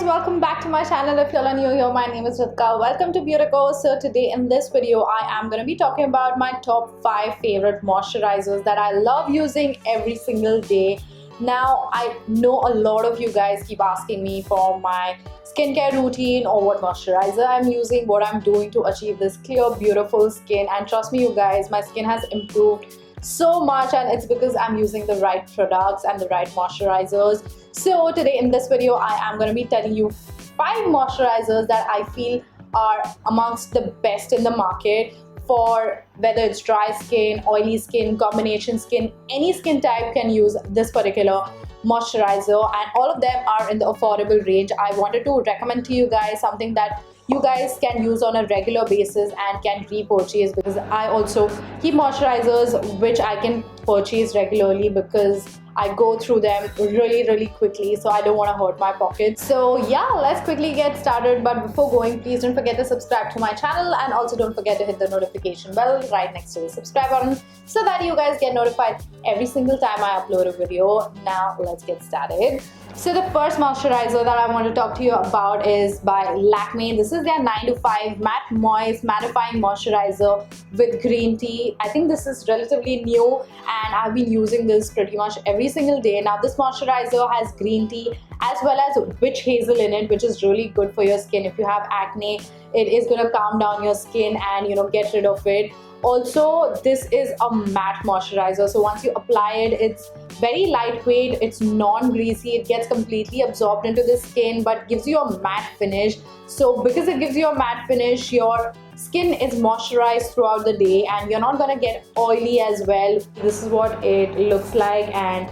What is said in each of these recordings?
welcome back to my channel. If you're new here, my name is Ritika. Welcome to Beautico. So today in this video I am going to be talking about my top 5 favorite moisturizers that I love using every single day. Now I know a lot of you guys keep asking me for my skincare routine or what moisturizer I'm using, what I'm doing to achieve this clear beautiful skin, and trust me you guys, my skin has improved so much, and it's because I'm using the right products and the right moisturizers. So today in this video I am going to be telling you 5 moisturizers that I feel are amongst the best in the market for whether it's dry skin, oily skin, combination skin, any skin type can use this particular moisturizer, and all of them are in the affordable range. I wanted to recommend to you guys something that you guys can use on a regular basis and can repurchase, because I also keep moisturizers which I can purchase regularly because I go through them really quickly, so I don't want to hurt my pockets. So yeah, let's quickly get started. But before going, please don't forget to subscribe to my channel, and also don't forget to hit the notification bell right next to the subscribe button so that you guys get notified every single time I upload a video. Now let's get started. So the first moisturizer that I want to talk to you about is by Lakme. This is their 9 to 5 Matte Moist Mattifying Moisturizer with green tea. I think this is relatively new and I've been using this pretty much every single day. Now this moisturizer has green tea as well as witch hazel in it, which is really good for your skin. If you have acne, it is going to calm down your skin and get rid of it. Also, this is a matte moisturizer, so once you apply it, it's very lightweight, it's non-greasy, it gets completely absorbed into the skin but gives you a matte finish. So because it gives you a matte finish, your skin is moisturized throughout the day and you're not gonna get oily as well. This is what it looks like, and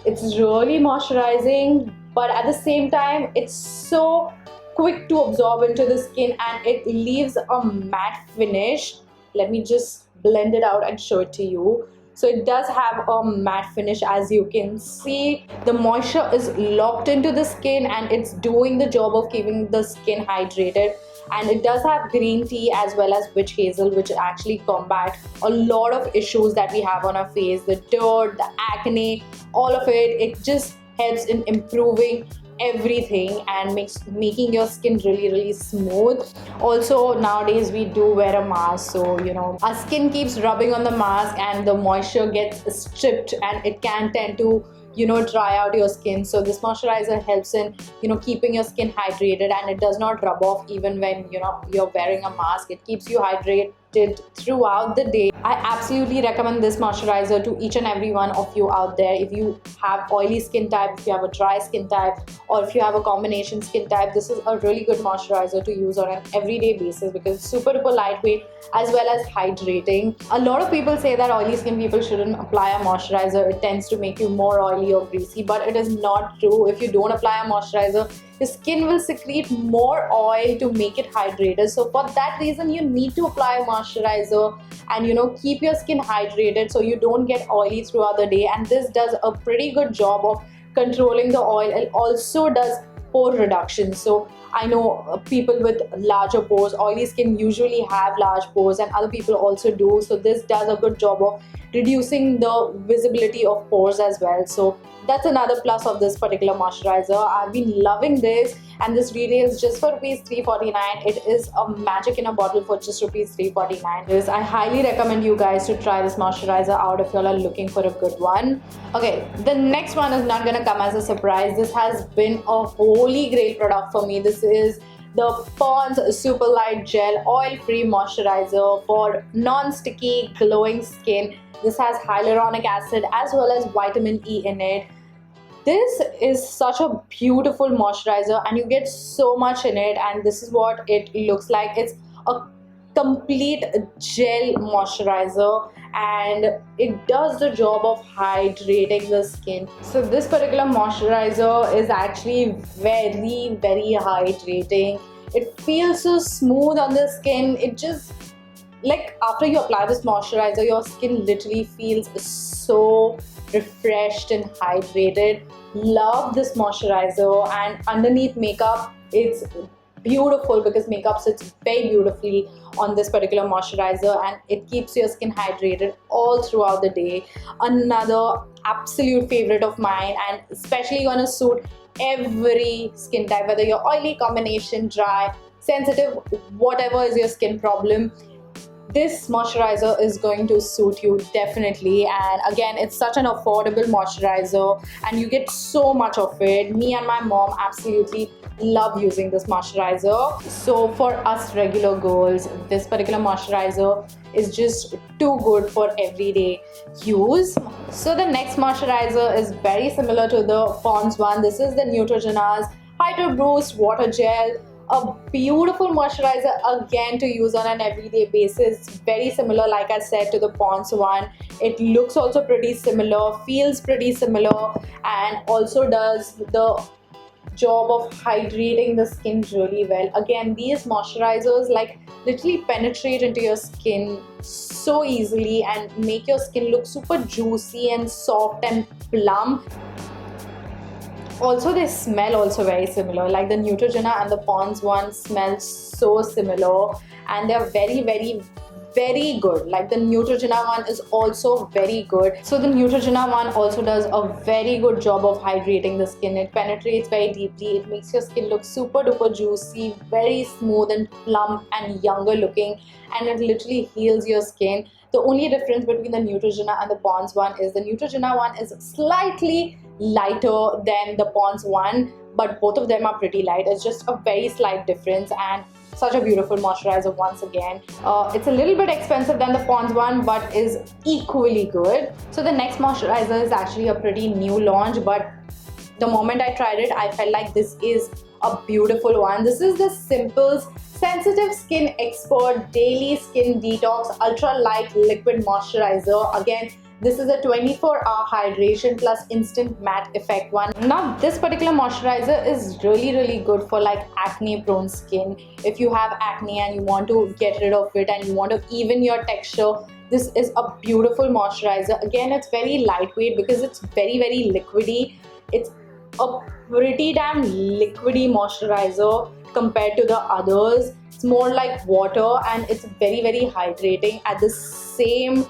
it's really moisturizing, but at the same time it's so quick to absorb into the skin and it leaves a matte finish. Let me just blend it out and show it to you. So it does have a matte finish. As you can see, the moisture is locked into the skin and it's doing the job of keeping the skin hydrated. And it does have green tea as well as witch hazel, which actually combat a lot of issues that we have on our face, the dirt, the acne, all of it. It just helps in improving everything and making your skin really smooth. Also, nowadays we do wear a mask, so our skin keeps rubbing on the mask and the moisture gets stripped and it can tend to dry out your skin. So this moisturizer helps in keeping your skin hydrated, and it does not rub off even when you're wearing a mask. It keeps you hydrated throughout the day. I absolutely recommend this moisturizer to each and every one of you out there. If you have oily skin type, if you have a dry skin type, or if you have a combination skin type, this is a really good moisturizer to use on an everyday basis because it's super duper lightweight as well as hydrating. A lot of people say that oily skin people shouldn't apply a moisturizer, it tends to make you more oily or greasy, but it is not true. If you don't apply a moisturizer, your skin will secrete more oil to make it hydrated. So for that reason, you need to apply a moisturizer and keep your skin hydrated so you don't get oily throughout the day. And this does a pretty good job of controlling the oil. It also does pore reduction. So I know people with larger pores, oily skin usually have large pores, and other people also do. So this does a good job of reducing the visibility of pores as well. So that's another plus of this particular moisturizer. I've been loving this, and this retails just for rupees 349. It is a magic in a bottle for just rupees 349. I highly recommend you guys to try this moisturizer out if you are looking for a good one. Okay, the next one is not gonna come as a surprise. This has been a holy grail product for me. This is the Pond's Super Light Gel Oil-Free Moisturizer for non-sticky, glowing skin. This has hyaluronic acid as well as vitamin E in it. This is such a beautiful moisturizer and you get so much in it, and this is what it looks like. It's a complete gel moisturizer and it does the job of hydrating the skin. So this particular moisturizer is actually very hydrating. It feels so smooth on the skin. It just, like, after you apply this moisturizer, your skin literally feels so refreshed and hydrated. Love this moisturizer. And underneath makeup, it's beautiful because makeup sits very beautifully on this particular moisturizer and it keeps your skin hydrated all throughout the day. Another absolute favorite of mine, and especially gonna suit every skin type, whether you're oily, combination, dry, sensitive, whatever is your skin problem. This moisturizer is going to suit you definitely. And again, it's such an affordable moisturizer and you get so much of it. Me and my mom absolutely love using this moisturizer. So for us regular girls, this particular moisturizer is just too good for everyday use. So the next moisturizer is very similar to the Pond's one. This is the Neutrogena's Hydro Boost Water Gel. A beautiful moisturizer again to use on an everyday basis. Very similar, like I said, to the Pond's one. It looks also pretty similar, feels pretty similar, and also does the job of hydrating the skin really well. Again, these moisturizers like literally penetrate into your skin so easily and make your skin look super juicy and soft and plump. Also, they smell also very similar. Like the Neutrogena and the Pond's one smell so similar, and they're very good. Like the Neutrogena one is also very good. So the Neutrogena one also does a very good job of hydrating the skin. It penetrates very deeply. It makes your skin look super duper juicy, very smooth and plump and younger looking, and it literally heals your skin. The only difference between the Neutrogena and the Pond's one is the Neutrogena one is slightly lighter than the Pond's one, but both of them are pretty light. It's just a very slight difference, and such a beautiful moisturizer once again. It's a little bit expensive than the Pond's one, but is equally good. So the next moisturizer is actually a pretty new launch, but the moment I tried it, I felt like this is a beautiful one. This is the Simple's Sensitive Skin Expert Daily Skin Detox Ultra Light Liquid Moisturizer. Again, this is a 24-hour hydration plus instant matte effect one. Now, this particular moisturizer is really good for like acne prone skin. If you have acne and you want to get rid of it and you want to even your texture, this is a beautiful moisturizer. Again, it's very lightweight because it's very liquidy. It's a pretty damn liquidy moisturizer compared to the others. It's more like water and it's very hydrating at the same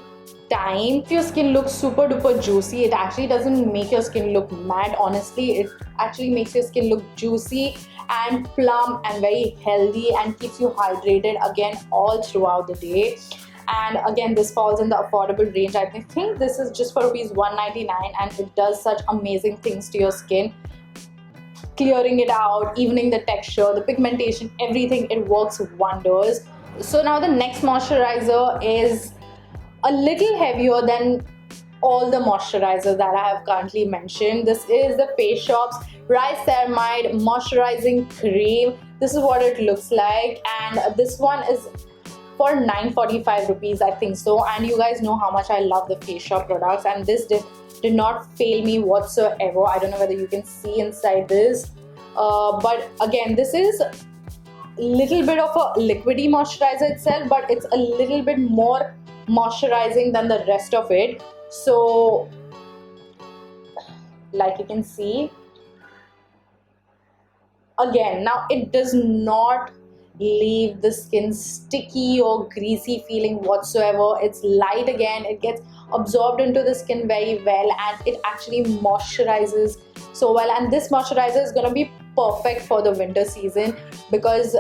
time. If your skin looks super duper juicy, it actually doesn't make your skin look matte. Honestly, it actually makes your skin look juicy and plump and very healthy and keeps you hydrated again all throughout the day. And again, this falls in the affordable range. I think this is just for rupees 199 and it does such amazing things to your skin, clearing it out, evening the texture, the pigmentation, everything. It works wonders. So now the next moisturizer is a little heavier than all the moisturizers that I have currently mentioned. This is the Face Shop's Rice Ceramide Moisturizing Cream. This is what it looks like, and this one is for 945 rupees, I think so. And you guys know how much I love the Face Shop products, and this did not fail me whatsoever. I don't know whether you can see inside this, but again, this is a little bit of a liquidy moisturizer itself, but it's a little bit more moisturizing than the rest of it. So like you can see, again, now it does not leave the skin sticky or greasy feeling whatsoever. It's light again, it gets absorbed into the skin very well, and it actually moisturizes so well. And this moisturizer is going to be perfect for the winter season because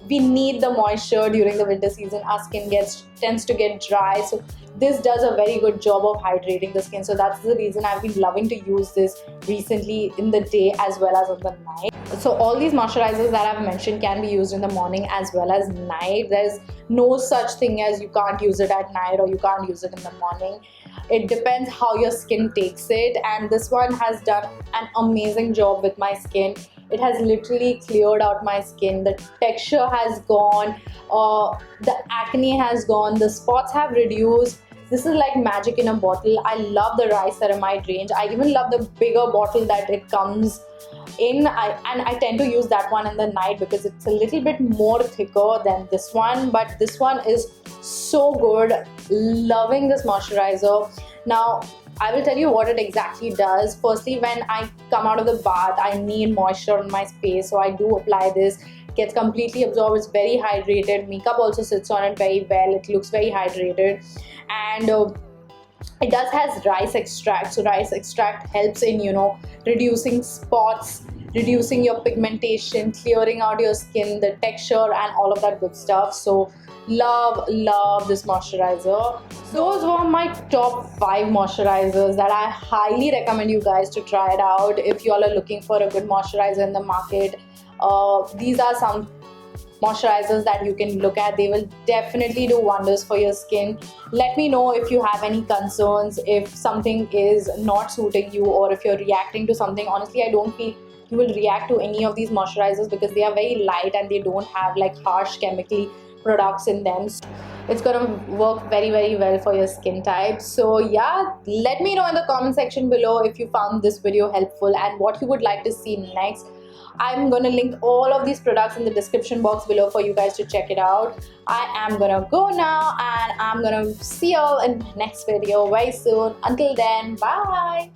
we need the moisture during the winter season. Our skin tends to get dry, so this does a very good job of hydrating the skin. So that's the reason I've been loving to use this recently in the day as well as in the night. So all these moisturizers that I've mentioned can be used in the morning as well as night. There's no such thing as you can't use it at night or you can't use it in the morning. It depends how your skin takes it, and this one has done an amazing job with my skin. It has literally cleared out my skin. The texture has gone, the acne has gone, the spots have reduced. This is like magic in a bottle. I love the Rice Ceramide range. I even love the bigger bottle that it comes in, and I tend to use that one in the night because it's a little bit more thicker than this one, but this one is so good. Loving this moisturizer. Now I will tell you what it exactly does. Firstly, when I come out of the bath, I need moisture on my face, so I do apply this. It gets completely absorbed. It's very hydrated. Makeup also sits on it very well. It looks very hydrated, and it does has rice extract. So rice extract helps in reducing spots reducing your pigmentation, clearing out your skin, the texture, and all of that good stuff. So love this moisturizer. Those were my top 5 moisturizers that I highly recommend you guys to try it out if you all are looking for a good moisturizer in the market. These are some moisturizers that you can look at. They will definitely do wonders for your skin. Let me know if you have any concerns, if something is not suiting you, or if you're reacting to something. Honestly, I don't feel you will react to any of these moisturizers because they are very light and they don't have like harsh chemically products in them. So it's gonna work very well for your skin type. So yeah, let me know in the comment section below if you found this video helpful and what you would like to see next. I'm gonna link all of these products in the description box below for you guys to check it out. I am gonna go now and I'm gonna see y'all in the next video very soon. Until then, bye.